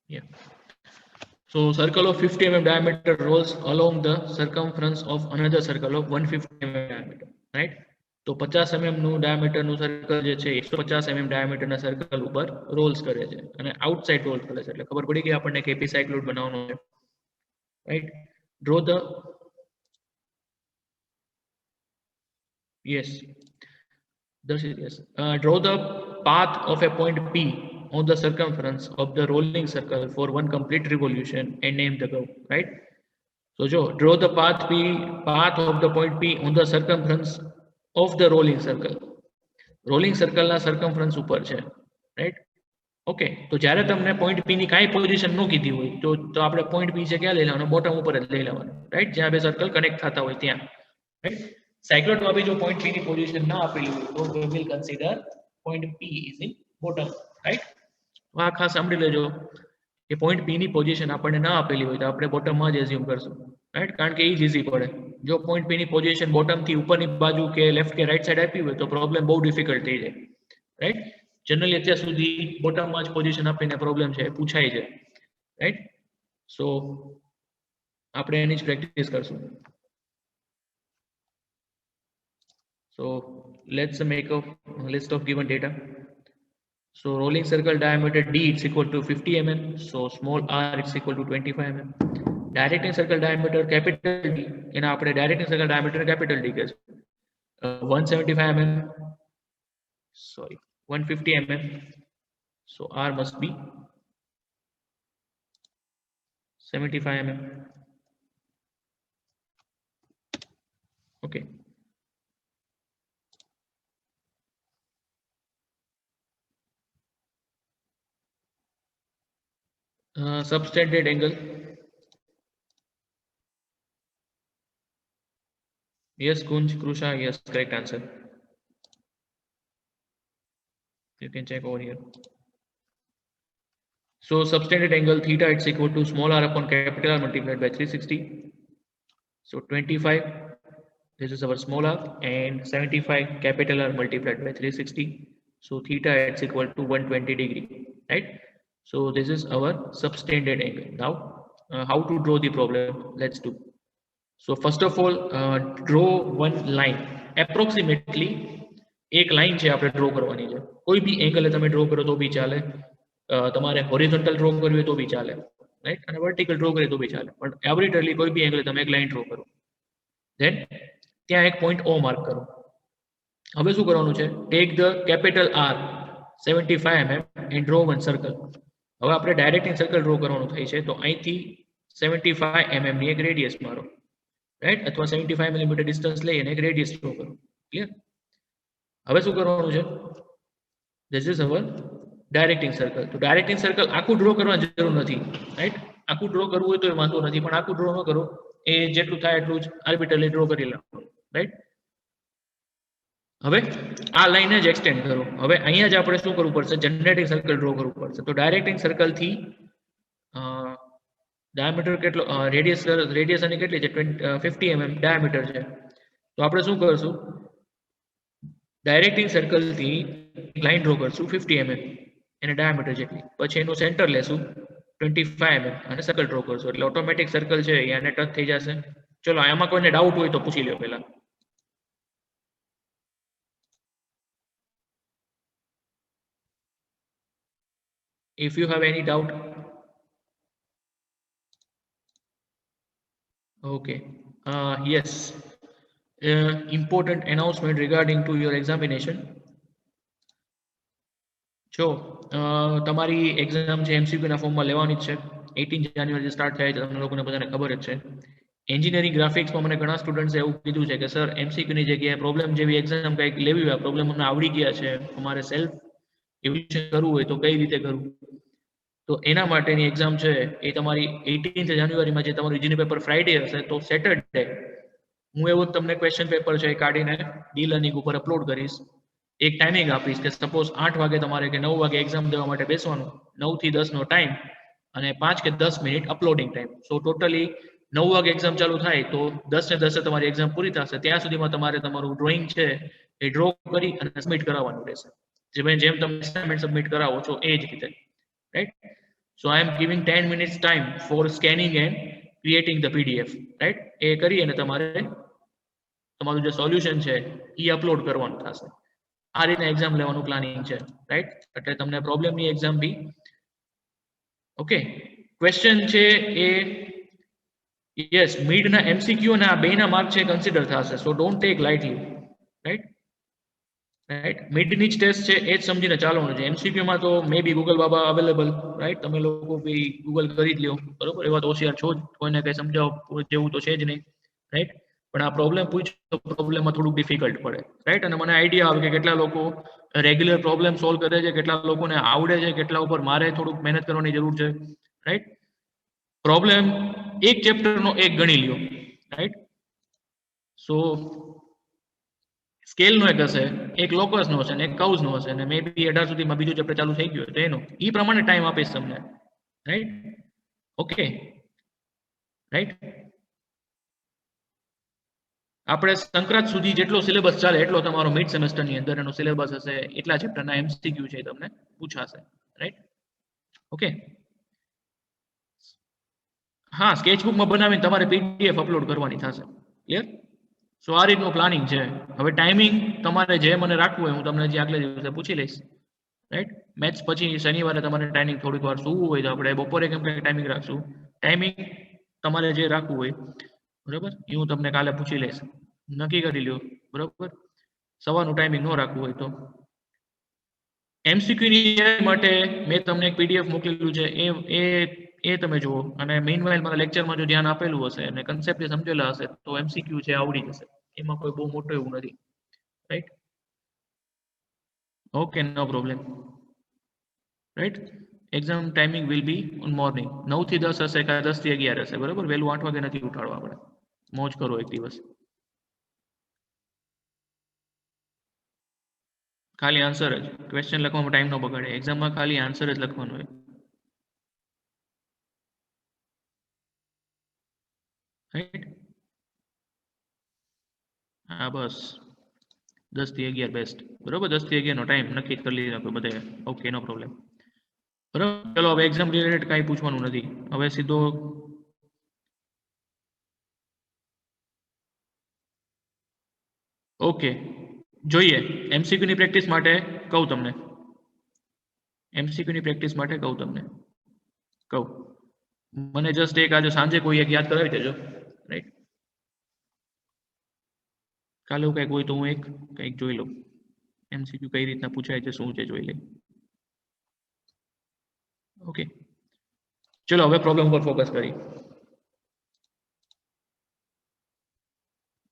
Yeah. So circle of 50 mm diameter rolls along the circumference of another circle of 150 mm diameter, right? તો 50 mm નું diameter નું circle જે છે 150 mm diameter ના circle ઉપર Rolls કરે છે અને આઉટસાઇડ રોલ કરે છે. એટલે ખબર પડી કે આપણને એપિસાયક્લોઇડ બનાવવાનો છે, right. Draw the draw the path of a point P on the circumference of the rolling circle for one complete revolution and name the curve, right? So draw the path of the point P on the circumference of the rolling circle. Rolling circle ના circumference ઉપર છે, right? Okay. તો જ્યારે તમને point P ની કાઈ position ન કીધી હોય તો આપણે પોઈન્ટ P છે ક્યાં લઈ લેવાનું? બોટમ ઉપર જ લઈ લેવાનું, રાઈટ, જ્યાં બે સર્કલ કનેક્ટ થતા હોય ત્યાં, રાઈટ. સાયક્લોઇડમાં બી જો પોઈન્ટ P ની પોઝિશન ના આપેલી હોય તો we will consider point P is in bottom, right. આ ખાસ સાંભળી લેજો કે પોઈન્ટ P ની પોઝિશન આપણને ના આપેલી હોય તો આપણે બોટમમાં જ એઝ્યુમ કરશું, રાઈટ, કારણ કે એ જ ઈઝી પડે. જો પોઈન્ટ P ની પોઝિશન બોટમ થી ઉપરની બાજુ કે લેફ્ટ કે રાઈટ સાઈડ આપી હોય તો પ્રોબ્લેમ બહુ ડિફિકલ્ટ થઈ જાય, રાઈટ. જનરલી અત્યાર સુધી બોટમમાં જ પોઝિશન આપીને પ્રોબ્લેમ છે પૂછાય છે, રાઈટ. સો આપણે એની જ પ્રેક્ટિસ કરશું. So let's make a list of given data. So rolling circle diameter D is equal to 50 mm. So small r is equal to 25 mm. Directing circle diameter capital D, એના આપણે directing circle diameter capital D કહીશું. 175 mm, sorry, 150 mm. So R must be 75 mm. Okay. Subtended angle. Yes, Kunj, Krusha, yes, correct answer. You can check over here. So subtended angle theta it's equal to small r upon capital R multiplied by 360. So 25, this is our small r, and 75 capital R multiplied by 360. So theta it's equal to 120 degree, right? So this is our subtended angle. Now how to draw the problem? Let's do. So first of all, draw one line. Approximately એક line છે આપણે draw કરવાની છે. કોઈ બી એંગલે તમે draw કરો તો બી ચાલે, તમારે હોરિઝોન્ટલ ડ્રો કરવી હોય તો બી ચાલે, રાઈટ, અને વર્ટિકલ ડ્રો કરીએ તો બી ચાલે, પણ આર્બિટ્રરી કોઈ બી એંગલે તમે એક લાઈન ડ્રો કરો. ધેન ત્યાં એક પોઈન્ટ O માર્ક કરો. હવે શું કરવાનું છે? Take the capital R 75 mm and draw one circle. હવે આપણે ડાયરેક્ટિંગ સર્કલ ડ્રો કરવાનું થાય છે, તો અહીંથી 75 mm ની એક રેડિયસ મારો, રાઈટ, અથવા 75 mm ડિસ્ટન્સ લઈ અને એક રેડિયસ ડ્રો કરો. ક્લિયર? હવે શું કરવાનું છે? This is our directing circle. તો ડાયરેક્ટિંગ સર્કલ આખું ડ્રો કરવાની જરૂર નથી, રાઈટ. આખું ડ્રો કરવું હોય તો એ વાંધો નથી, પણ આખું ડ્રો ન કરો, એ જેટલું થાય એટલું જ આર્બિટ્રરી ડ્રો કરી લો, રાઈટ. હવે આ લાઈન જ એક્સટેન્ડ કરો. હવે અહીંયા જ આપણે શું કરવું પડશે? જનરેટિંગ સર્કલ ડ્રો કરવું પડશે. તો ડાયરેક્ટિંગ સર્કલ થી ડાયામીટર કેટલો, રેડિયસ આની કેટલી છે? 50 mm ડાયામીટર છે. તો આપણે શું કરશું? ડાયરેક્ટિંગ સર્કલ થી લાઈન ડ્રો કરશું 50 mm એને ડાયામીટર જેટલી, પછી એનું સેન્ટર લેશું 25 mm અને સર્કલ ડ્રો કરશું, એટલે ઓટોમેટિક સર્કલ છે એ આને ટચ થઈ જશે. ચલો, આમાં કોઈને ડાઉટ હોય તો પૂછી લો પહેલા. If you have any doubt. Okay. Yes. Important announcement regarding to your examination. જો તમારી એક્ઝામ છે એમસીક્યુ ના ફોર્મમાં લેવાની જ છે. 18 જાન્યુઆરી સ્ટાર્ટ થાય છે, તમને લોકોને બધાને ખબર જ છે. એન્જિનિયરિંગ ગ્રાફિક્સમાં મને ઘણા સ્ટુડન્ટ્સે એવું કીધું છે કે સર એમસીક્યુની જગ્યાએ પ્રોબ્લેમ જેવી એક્ઝામ કંઈક લેવી હોય, પ્રોબ્લેમ અમને આવડી ગયા છે, અમારે સેલ્ફ ઇવેલ્યુએશન કરવું હોય તો કઈ રીતે કરવું? તો એના માટેની એક્ઝામ છે એ તમારી 18 જાન્યુઆરીમાં, જે તમારું ઇજની પેપર ફ્રાઈડે હશે, તો સેટરડે હું એવું તમને ક્વેશ્ચન પેપર છે એ કાઢીને ડી લર્નિંગ ઉપર અપલોડ કરીશ. એક ટાઈમિંગ આપીશ કે સપોઝ 8 વાગે તમારે કે 9 વાગે એક્ઝામ દેવા માટે બેસવાનું, 9 થી 10 નો ટાઈમ અને 5 કે 10 મિનિટ અપલોડિંગ ટાઈમ. સો ટોટલી 9 વાગે એક્ઝામ ચાલુ થાય તો 10 ને 10 તમારી એક્ઝામ પૂરી થશે. ત્યાં સુધીમાં તમારે તમારું ડ્રોઈંગ છે એ ડ્રો કરી અને સબમિટ કરાવવાનું રહેશે. જેમ તમે અસાઇનમેન્ટ સબમિટ કરાવો છો એ જ રીતે, right. So I am giving 10 minutes time for scanning and creating the PDF, right? એ કરી અને તમારે તમારું જે સોલ્યુશન છે એ અપલોડ કરવાનું થશે. આ રીતે એક્ઝામ લેવાનું પ્લાનિંગ છે, રાઈટ. એટલે તમને પ્રોબ્લેમની એક્ઝામ બી ઓકે. ક્વેશ્ચન છે એ યસ, મિડના એમસીક્યુ અને આ બેના માર્ક છે કન્સિડર થશે. So don't take lightly, right. Right, મિડની જ ટેસ્ટ છે એ જ સમજીને ચાલવાનું છે. એમસીક્યુમાં તો મે બી ગૂગલ બાબા અવેલેબલ, રાઈટ. તમે લોકો બી ગૂગલ કરી જ લ્યો, બરોબર. એવા તો હોશિયાર છો જ, કોઈને કંઈ સમજાવવા જેવું તો છે જ નહીં, રાઈટ. પણ આ પ્રોબ્લેમ પૂછ્યો તો પ્રોબ્લેમમાં થોડુંક ડિફિકલ્ટ પડે, રાઈટ. અને મને આઈડિયા આવે કે કેટલા લોકો રેગ્યુલર પ્રોબ્લેમ સોલ્વ કરે છે, કેટલા લોકોને આવડે છે, કેટલા ઉપર મારે થોડુંક મહેનત કરવાની જરૂર છે, રાઈટ. પ્રોબ્લેમ એક ચેપ્ટરનો એક ગણી લ્યો, રાઈટ. સો સ્કેલનો એક હશે, એક લોકસનો હશે, એક કર્વ્સનો હશે, અને મે બી 18 સુધીમાં બીજું ચેપ્ટર ચાલુ થઈ ગયું તો એનો એ પ્રમાણે ટાઈમ આપીશ તમને, રાઈટ. Okay, right. આપણે સંક્રાંત સુધી જેટલો સિલેબસ ચાલે એટલો તમારો મિડ સેમેસ્ટરની અંદર એનો સિલેબસ હશે, એટલા ચેપ્ટરના એમસીક્યુ છે તમને પૂછાશે, રાઈટ. ઓકે. હા, સ્કેચબુકમાં બનાવીને તમારે પીડીએફ અપલોડ કરવાની થશે. ક્લિયર? સો આ રીતનું પ્લાનિંગ છે. હવે ટાઈમિંગ તમારે જે મને રાખવું હોય હું તમને જે આગલા દિવસે પૂછી લઈશ, રાઈટ. મેથ્સ પછી શનિવારે તમારે ટાઈમિંગ થોડીક વાર સુવું હોય તો આપણે બપોરે કેમ કે ટાઈમિંગ રાખશું. ટાઈમિંગ તમારે જે રાખવું હોય બરાબર એ હું તમને કાલે પૂછી લઈશ, નક્કી કરી લ્યો બરાબર. સવારનું ટાઈમિંગ ન રાખવું હોય તો MCQ ની માટે મેં તમને એક PDF મોકલેલું છે, એ તમે જુઓ, અને મેઇનવાઇલ મારા લેક્ચરમાં જો ધ્યાન આપેલું હશે અને કન્સેપ્ટ સમજેલા હશે તો MCQ છે આવડી જશે, એમાં કોઈ બહુ મોટું એવું નથી, right. Okay, no problem, right. Exam timing will be on morning 9 થી 10 હશે કે 10 થી 11 હશે, બરાબર. વહેલું 8 વાગે નથી ઉઠાડવા આપણે, મોજ કરો એક દિવસ. ખાલી આન્સર જ, ક્વેશ્ચન લખવામાં ટાઈમ ન બગાડે, એક્ઝામમાં ખાલી આન્સર જ લખવાનું હોય, રાઈટ. હા બસ 10 થી 11 બેસ્ટ, બરોબર. 10 થી 11 નો ટાઈમ નક્કી કરી લીધો બધે. ઓકે, નો પ્રોબ્લેમ, બરાબર. ચલો હવે એક્ઝામ રિલેટેડ કાંઈ પૂછવાનું નથી, હવે સીધો ઓકે જોઈએ. MCQ ની પ્રેક્ટિસ માટે કહું તમને, MCQ ની પ્રેક્ટિસ માટે કહું, મને જસ્ટ એક આજે સાંજે કોઈ એક યાદ કરાવી દેજો, રાઈટ. કાલે એવું કંઈક હોય તો હું કંઈક જોઈ લઉં, MCQ કઈ રીતના પૂછાય છે, શું છે, જોઈ લઈ. ઓકે, ચલો હવે પ્રોબ્લેમ ઉપર ફોકસ કરી.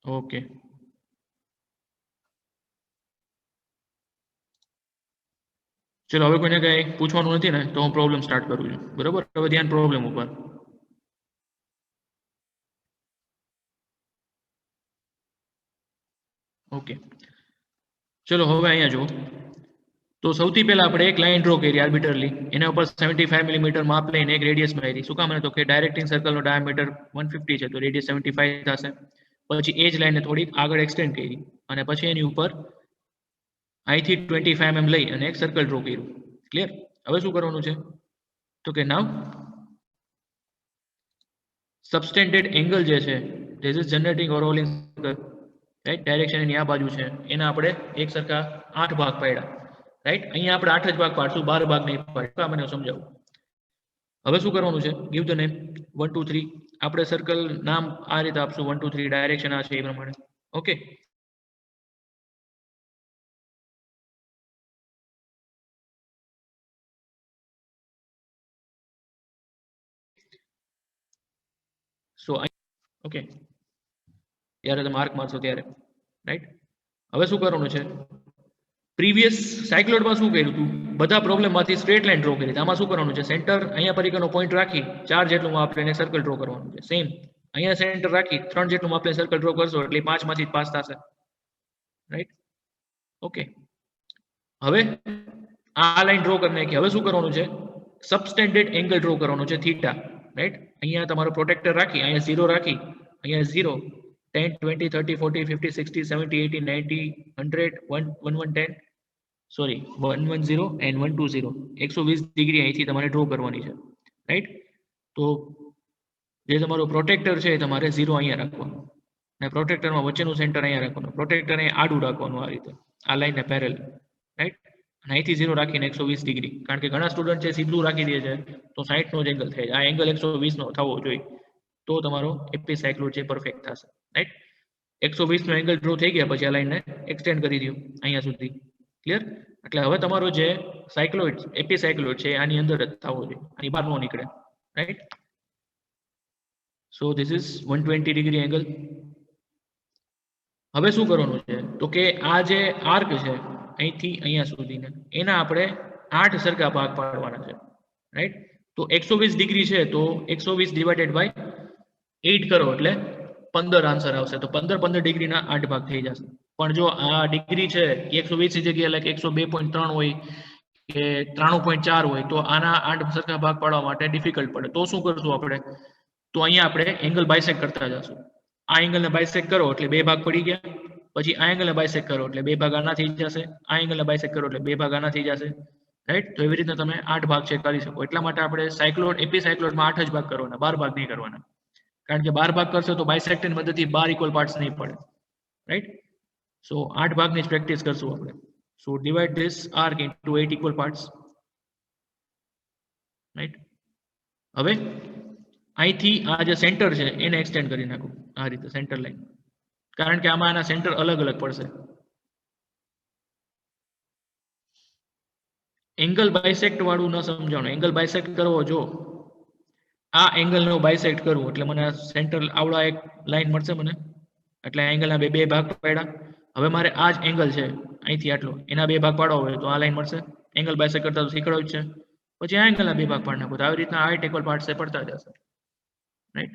ઓકે, ચલો હવે કોઈને કઈ પૂછવાનું નથી ને તો હું પ્રોબ્લેમ સ્ટાર્ટ કરું છું, બરોબર. હવે ધ્યાન પ્રોબ્લેમ ઉપર. ઓકે, ચલો હવે અહીંયા જુઓ. તો સૌથી પહેલા આપણે એક લાઈન ડ્રો કરી આર્બિટરલી, એના ઉપર 75 મિલીમીટર માપ લઈને એક રેડિયસ મારી. શું કામ? તો કે ડાયરેક્ટિંગ સર્કલનો ડાયામીટર 150 છે તો રેડિયસ 75 થશે. પછી એ જ લાઈને થોડીક આગળ એક્સટેન્ડ કરી અને પછી એની ઉપર અહીંથી 25 mm લઈ અને એક સર્કલ ડ્રો કર્યું. ક્લિયર? હવે શું કરવાનું છે તો કે નાવ સબસ્ટેન્ડેડ એંગલ જે છે this is generating or rolling circle, right. Direction એની આ બાજુ છે, એના આપણે એક સરખા 8 ભાગ પાડ્યા, રાઈટ. અહીંયા આપણે 8 જ ભાગ પાડશું, 12 ભાગ નહીં પાડશું. મને સમજાવું. હવે શું કરવાનું છે? Give the name 1 2 3. આપણે સર્કલ નામ આ રીતે આપશું, 1 2 3, ડાયરેક્શન આ છે એ પ્રમાણે. ઓકે, સો ઓકે, ત્યારે તમે માર્ક મારશો ત્યારે, રાઈટ. હવે શું કરવાનું છે? પ્રીવિયસ સાયક્લોઇડમાં શું કર્યું હતું? બધા પ્રોબ્લેમમાંથી સ્ટ્રેટ લાઈન ડ્રો કરી. આમાં શું કરવાનું છે? સેન્ટર અહીંયા પરિકરનો પોઈન્ટ રાખી 4 જેટલું આપણે સર્કલ ડ્રો કરવાનું છે. સેમ અહીંયા સેન્ટર રાખી 3 જેટલું આપણે સર્કલ ડ્રો કરશો એટલે 5 માંથી 5 થશે, રાઈટ. ઓકે, હવે આ લાઈન ડ્રો કરી નાખી. હવે શું કરવાનું છે? સબસ્ટેન્ડેડ એંગલ ડ્રો કરવાનું છે, થીટા, રાઈટ. અહીંયા તમારો પ્રોટેક્ટર રાખી, અહીંયા 0 રાખી, અહીંયા 0, 10 20 30 40 50 60 70 80 90 100 110, સોરી 110 and 120, 120 ડિગ્રી અહીંથી તમારે ડ્રો કરવાની છે, રાઈટ. તો જે તમારો પ્રોટેક્ટર છે તમારે 0 અહીંયા રાખવાનું અને પ્રોટેક્ટરમાં વચ્ચેનું સેન્ટર અહીંયા રાખવાનું. પ્રોટેક્ટરને આડું રાખવાનું આ રીતે, આ લાઈનને પેરેલ, રાઈટ. અને અહીંથી 0 રાખીને 120 ડિગ્રી, કારણ કે ઘણા સ્ટુડન્ટ છે સીધું રાખી દે છે તો 60 નો જ એંગલ થાય. આ એંગલ 120 નો થવો જોઈએ તો તમારો એપિસાયક્લોઇડ છે પરફેક્ટ થશે, રાઈટ. 120 નો એંગલ ડ્રો થઈ ગયા પછી આ લાઈનને એક્સટેન્ડ કરી દો અહીંયા સુધી. ક્લિયર? એટલે હવે તમારો જે સાયક્લોઇડ એપિસાયક્લોઇડ છે આની અંદર જ થવો જોઈએ, આની બહાર નો નીકળે, right. So this is 120 degree angle. હવે શું કરવાનું છે તો કે આ જે આર્ક છે અહીંથી અહીંયા સુધીને એના આપણે 8 સરખા ભાગ પાડવાના છે, રાઈટ. તો 120 ડિગ્રી છે તો 120 ડિવાઇડેડ બાય 8 કરો એટલે 15 આન્સર આવશે. તો 15 ડિગ્રીના 8 ભાગ થઈ જશે. પણ જો આ ડિગ્રી છે 120 ની જગ્યાએ લાઈક 102.3 હોય કે 93.4 હોય તો આના 8 સરખા ભાગ પાડવા માટે ડિફિકલ્ટ પડે. તો શું કરશું આપણે? તો અહીંયા આપણે એંગલ બાયસેક કરતા જશું. આ એંગલને બાયસેક કરો એટલે 2 ભાગ પડી ગયા. પછી આ એંગલને બાયસેક કરો એટલે 2 ભાગ આના થઈ જશે. આ એંગલને બાયસેક કરો એટલે 2 ભાગ આના થઈ જશે, રાઈટ. તો એવી રીતે તમે 8 ભાગ ચેક કરી શકો. એટલા માટે આપણે સાયક્લોઇડ એપિસાયક્લોઇડમાં 8 જ ભાગ કરવાના, 12 ભાગ નહીં કરવાના. કારણ કે 12 ભાગ કરશો તો બાયસેક્ટની મદદથી 12 ઇક્વલ પાર્ટ્સ નહીં પડે, રાઈટ. સો 8 ભાગની જ પ્રેક્ટિસ કરશું આપણે. So divide this arc into 8 equal parts, right. હવે અહીંથી આ જે સેન્ટર છે એને એક્સટેન્ડ કરી નાખું આ રીતે સેન્ટર લાઈન, કારણ કે આમાં આના સેન્ટર અલગ અલગ પડશે. એંગલ બાયસેક્ટ વાળું ન સમજાણું. એંગલ બાયસેક્ટ કરવો, જો આ એંગલનો બાયસેક્ટ કરવું એટલે મને સેન્ટર આવડા એક લાઈન મળશે મને, એટલે એંગલના બે બે ભાગ પાડ્યા. હવે મારે આ જ એંગલ છે અહીંથી આટલો, એના બે ભાગ પાડવા હોય તો આ લાઈન મળશે. એંગલ બાયસેક્ટ કરતા તો શીખવાડ્યું જ છે. પછી આ એંગલના બે ભાગ પાડી નાખો તો આવી રીતના હાઈટ ઇક્વલ પાર્ટ છે પડતા જશે, રાઈટ.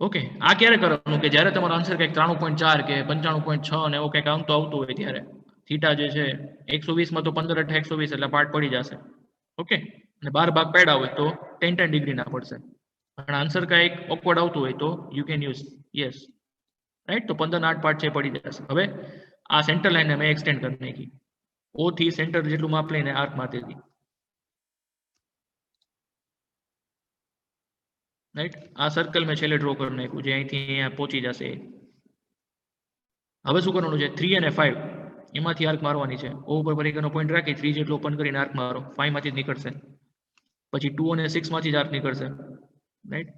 ઓકે, આ ક્યારે કરવાનું કે જ્યારે તમારો આન્સર કંઈક 93.4 કે 95.6 ને એવો કંઈક આવતો હોય ત્યારે. થીટા જે છે 120 માં તો 15 × 120 એટલે પાર્ટ પડી જશે. ઓકે, અને 12 ભાગ પાડ્યા હોય તો 10 ડિગ્રી ના પડશે. પણ આન્સર કંઈક ઓકવર્ડ આવતું હોય તો you can use yes, right. તો 15 ના 8 પાર્ટ છે પડી જશે. હવે આ સેન્ટર લાઈનને મેં એક્સટેન્ડ કરી નાખી, ઓ થી સેન્ટર જેટલું માપ લઈને આર્ક મારતી હતી, રાઈટ. આ સર્કલ મેં છેલ્લે ડ્રો કરી નાખ્યું જે અહીંથી અહીંયા પહોંચી જશે. હવે શું કરવાનું છે, 3 અને 5 એમાંથી આર્ક મારવાની છે. ઓ ઉપર પરિઘનો પોઈન્ટ રાખી 3 જેટલું ઓપન કરીને આર્ક મારો, 5 માંથી જ નીકળશે. પછી 2 અને 6 માંથી જ આર્ક નીકળશે, રાઈટ.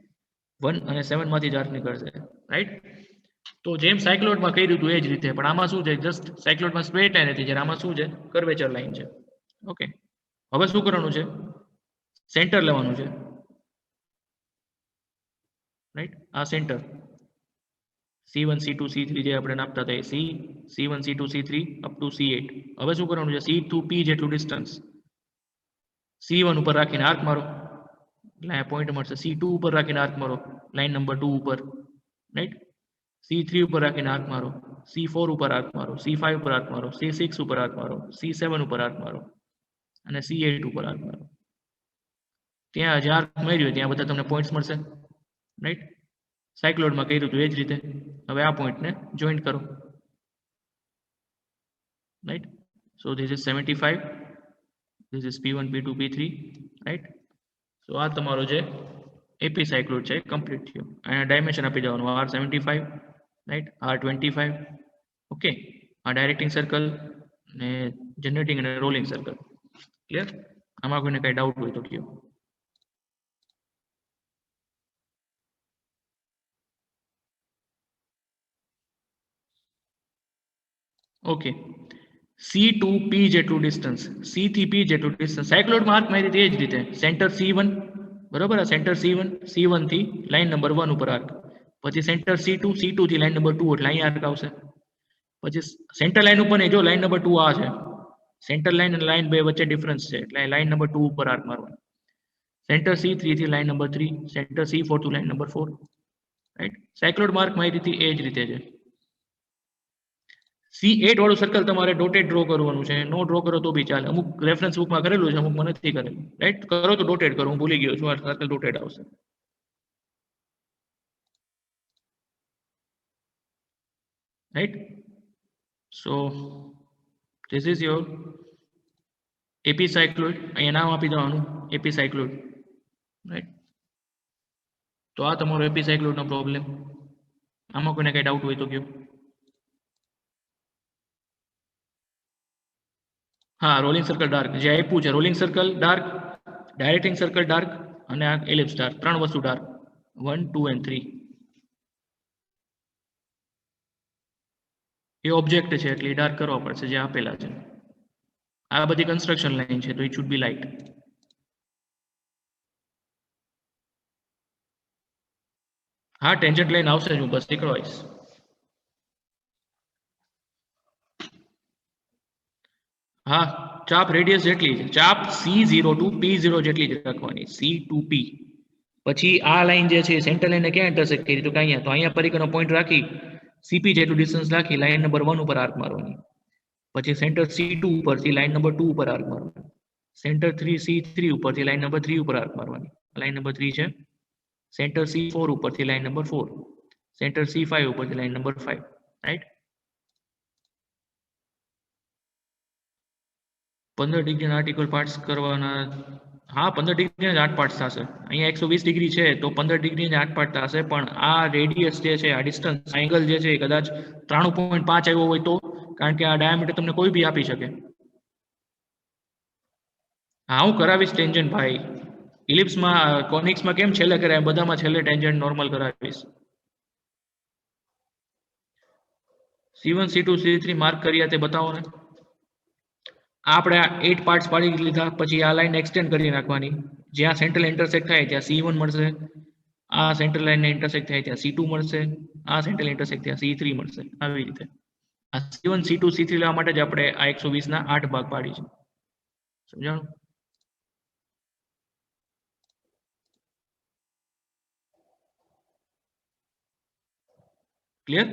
1 અને 7 માંથી જ આર્ક નીકળશે, રાઈટ. તો જેમ સાયક્લોઇડમાં કર્યું હતું એ જ રીતે, પણ આમાં શું છે, જસ્ટ સાયક્લોઇડમાં સ્ટ્રેટ લાઈન હતી, જ્યારે આમાં શું છે, કર્વેચર લાઈન છે. ઓકે, હવે શું કરવાનું છે, સેન્ટર લેવાનું છે, રાઈટ. આ સેન્ટર C1 C2 C3 જે આપણે નાપતા હતા, C1 C2 C3 up to C8. હવે શું કરવાનું છે, C to P જેટલું ડિસ્ટન્સ C1 ઉપર રાખીને આર્ક મારો, એટલે આ પોઈન્ટ મળશે. C2 ઉપર રાખીને આર્ક મારો લાઈન નંબર 2 ઉપર, રાઈટ. C3 ઉપર રાખીને આર્ક મારો, C4 ઉપર આર્ક મારો, C5 ઉપર આર્ક મારો, C6 ઉપર આર્ક મારો, C7 ઉપર આર્ક મારો અને C8 ઉપર આર્ક મારો. ત્યાં જે આર્ક માર્યું ત્યાં બધા તમને પોઈન્ટ્સ મળશે, રાઈટ. સાયક્લોઇડમાં કર્યું હતું એ જ રીતે. હવે આ પોઈન્ટને જોઈન્ટ કરો, right. So this is 75, this is P1 P2 P3, right. So આ તમારો જે એપી સાયક્લોઇડ છે કમ્પ્લીટ થયો. અહીંયા ડાયમેન્શન આપી દેવાનું R75, રાઈટ, R25. ઓકે, આ ડાયરેક્ટિંગ સર્કલ ને જનરેટિંગ અને રોલિંગ સર્કલ. ક્લિયર? આમાં કોઈને કઈ ડાઉટ હોય તો કયો. ઓકે, C to P જેટલું ડિસ્ટન્સ, C થી P જેટલું ડિસ્ટન્સ સાયક્લોઇડમાં આર્ક મારી તે જ રીતે. સેન્ટર C1, બરોબર, આ સેન્ટર C1, C1 થી લાઈન નંબર 1 ઉપર આર્ક. પછી સેન્ટર C2, C2 થી લાઈન નંબર 2 એટલે અહીંયા આર્ક આવશે. પછી સેન્ટર લાઈન ઉપર જો લાઈન નંબર 2 આ છે, સેન્ટર લાઈન અને લાઈન 2 વચ્ચે ડિફરન્સ છે એટલે લાઈન નંબર 2 ઉપર આર્ક મારવાનો. સેન્ટર C3 થી લાઈન નંબર 3, સેન્ટર C4 થી line number 4, right. Cycloid mark મારી રીતે એ જ રીતે છે. C8 વાળું સર્કલ તમારે ડોટેડ ડ્રો કરવાનું છે, નો ડ્રો કરો તો બી ચાલે. અમુક રેફરન્સ બુકમાં કરેલું છે, અમુક નથી કરેલું, રાઈટ. કરો તો ડોટેડ કરો, હું ભૂલી ગયો છું, આ સર્કલ ડોટેડ આવશે, right. So this is your epicycloid. અહીંયા નામ આપી દેવાનું એપી સાયક્લોઇડ, રાઈટ. તો આ તમારો એપી સાયક્લોઇડનો પ્રોબ્લેમ. આમાં કોઈને કઈ ડાઉટ હોય તો કયો. હા, રોલિંગ સર્કલ ડાર્ક જે આપ્યું છે, rolling circle dark, directing circle dark અને આ એલિપ્સ ડાર્ક, 3 વસ્તુ ડાર્ક, 1 2 and 3. એ ઓબ્જેક્ટ છે એટલે ડાર્ક કરવા પડશે જે આપેલા છે. આ બધી કન્સ્ટ્રક્શન લાઈન છે તો ઇટ શુડ બી લાઇટ. હા, ટેન્જન્ટ લાઈન આવશે જ, હું બસ શીખવાડીશ. હા, ચાપ રેડિયસ જેટલી છે, ચાપ C0 to P0 જેટલી જ રાખવાની, C to P. પછી આ લાઈન જે છે સેન્ટર લાઈનને ક્યાં ઇન્ટરસેક્ટ કરી, તો કે અહીંયા. તો અહીંયા પરિઘનો પોઈન્ટ રાખી CP જેટલું ડિસ્ટન્સ રાખી લાઈન નંબર 1 ઉપર આર્ક મારવાની. પછી સેન્ટર C2 ઉપરથી લાઈન નંબર 2 ઉપર આર્ક મારવાની. સેન્ટર C3 ઉપરથી લાઈન નંબર 3 ઉપર આર્ક મારવાની, લાઈન નંબર 3 છે. સેન્ટર C4 ઉપરથી લાઈન નંબર 4, સેન્ટર C5 ઉપરથી લાઈન નંબર 5, રાઈટ. 15 ડિગ્રીના આર્ટિકલ પાર્ટ્સ કરવાના. હા, 15 ડિગ્રીના જ 8 પાર્ટ્સ થશે. અહીંયા 120 ડિગ્રી છે તો 15 ડિગ્રીના 8 પાર્ટ થશે. પણ આ રેડિયસ જે છે, આ ડિસ્ટન્સ એંગલ જે છે કદાચ 93.5 આવ્યો હોય તો, કારણ કે આ ડાયામીટર તમને કોઈ બી આપી શકે. હા હું કરાવીશ ટેન્જન્ટ ભાઈ. ઇલિપ્સમાં કોનિક્સમાં કેમ છેલ્લે કરાય, બધામાં છેલ્લે ટેન્જન્ટ નોર્મલ કરાવીશ. C1 C2 C3 માર્ક કર્યા તે બતાવો ને. આપણે 8 પાર્ટ્સ પાડી લીધા, પછી આ લાઈન એક્સટેન્ડ કરી નાખવાની. જ્યાં સેન્ટ્રલ ઇન્ટરસેક્ટ થાય ત્યાં C1 મળશે, આ સેન્ટ્રલ લાઈનને ઇન્ટરસેક્ટ થાય ત્યાં C2 મળશે, આ સેન્ટ્રલ ઇન્ટરસેક્ટ ત્યાં C3 મળશે. આવી રીતે આ C1 C2 C3 લેવા માટે જ આપણે આ 120 ના 8 ભાગ પાડી છે. સમજાણું? ક્લિયર?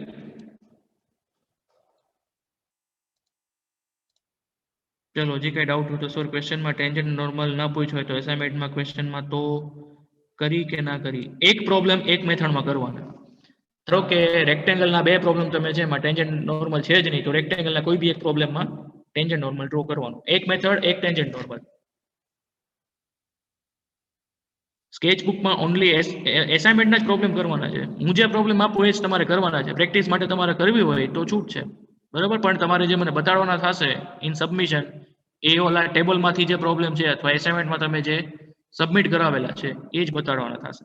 ચલો હજી કઈ ડાઉટ હોય તો સર ક્વેશ્ચનમાં ટેન્જન્ટ નોર્મલ ના પૂછ્યું હોય તો અસાઇનમેન્ટમાં ક્વેશ્ચનમાં તો કરી કે ના કરી, એક પ્રોબ્લેમ એક મેથડમાં કરવાના. ધારો કે રેક્ટેંગલના બે પ્રોબ્લેમ તમે છે એમાં ટેન્જન્ટ નોર્મલ છે જ નહીં, તો રેક્ટેંગલના કોઈ બી એક પ્રોબ્લેમમાં ટેન્જન્ટ નોર્મલ ડ્રો કરવાનું. એક મેથડ એક ટેન્જન્ટ નોર્મલ. સ્કેચ બુકમાં ઓનલી એસાઇનમેન્ટના જ પ્રોબ્લેમ કરવાના છે. હું જે પ્રોબ્લેમ આપું એ જ તમારે કરવાના છે. પ્રેક્ટિસ માટે તમારે કરવી હોય તો છૂટ છે, બરાબર. પણ તમારે જે મને બતાડવાના થશે ઇન સબમિશન, એ ઓલા ટેબલમાંથી જે પ્રોબ્લેમ છે અથવા એસાઇનમેન્ટમાં તમે જે સબમિટ કરાવેલા છે એ જ બતાડવાના થશે,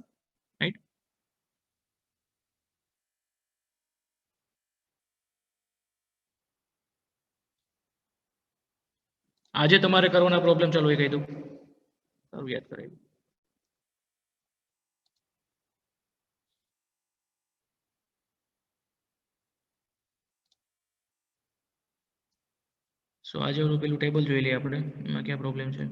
રાઈટ? આજે તમારે કરવાના પ્રોબ્લેમ ચાલો એ કહી દઉં, સારું યાદ કરાવી. સો આજે ઓલું પેલું ટેબલ જોઈ લઈએ આપણે, એમાં ક્યાં પ્રોબ્લેમ છે.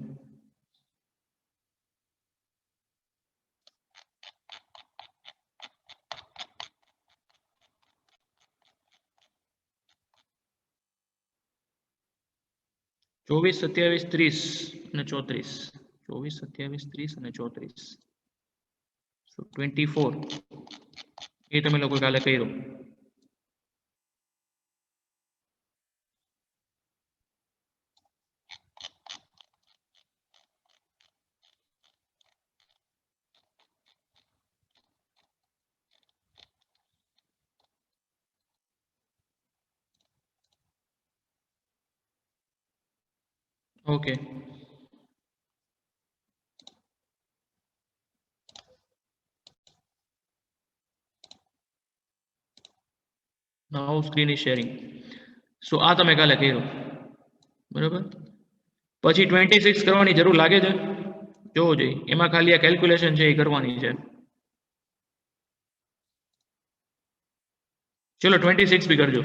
ચોવીસ 27 30 અને 34, 24 27 30 અને 34, 24 એ તમે લોકો કાલે કર્યો. Okay, now screen is sharing. So આ તમે કાલે કર્યો, બરાબર. પછી 26 કરવાની જરૂર લાગે છે, જોવો જોઈએ. એમાં ખાલી આ કેલ્ક્યુલેશન છે એ કરવાની છે. ચલો 26 બી કરજો,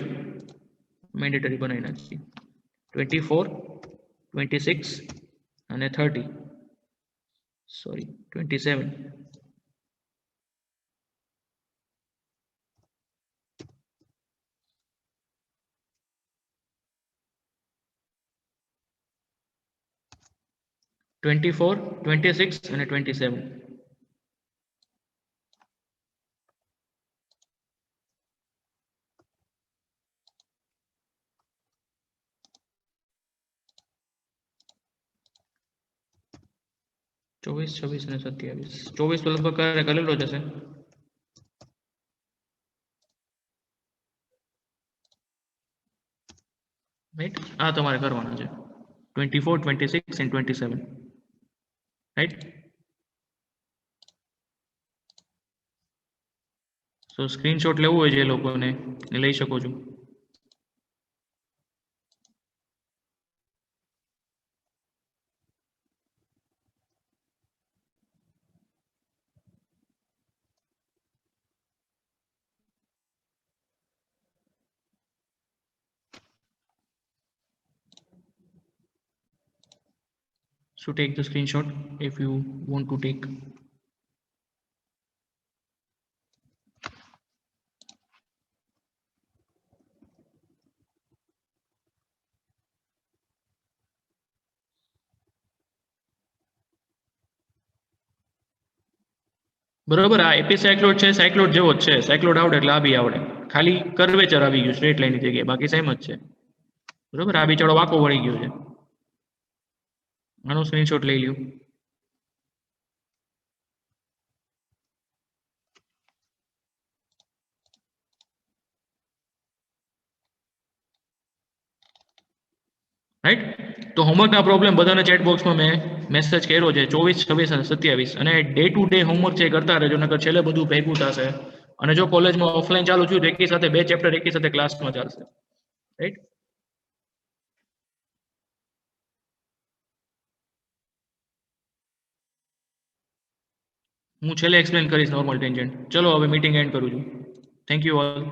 મેન્ડેટરી બનાવી નાખીએ. 24 26 અને 30, સોરી 27. 24 26 અને 27. 24 26 અને 27. 24 તો લગભગ કરેલો જ હશે. રાઈટ, આ તમારે કરવાના છે 24 26 and 27, રાઈટ. સો સ્ક્રીનશોટ લેવું હોય છે એ લોકોને એ લઈ શકો છો. So take the screenshot if you want to take. બરોબર. આ એપી સાયક્લોડ છે, સાયક્લોડ જેવો જ છે. સાયક્લોડ આવડે એટલે આ બી આવડે, ખાલી કર્વેચર આવી ગયું સ્ટ્રેટ લાઈન ની જગ્યાએ, બાકી સેમ જ છે. બરોબર. આ બિચારો વાંકો વળી ગયો છે. આનો સ્ક્રીનશોટ લઈ લ્યો. રાઈટ. તો હોમવર્કના પ્રોબ્લેમ બધાને ચેટ બોક્સમાં મેં મેસેજ કર્યો છે 24, 26 અને 27 અને ડે ટુ ડે હોમવર્ક છે એ કરતા રહેજો નકર છેલ્લે બધું ભેગું થશે અને જો કોલેજમાં ઓફલાઈન ચાલુ થયું તો એકી સાથે 2 ચેપ્ટર એકી સાથે ક્લાસમાં ચાલશે રાઈટ. હું છેલ્લે એક્સપ્લેન કરીશ નોર્મલ ટેન્જન્ટ. ચલો હવે મીટિંગ એન્ડ કરું છું. Thank you all.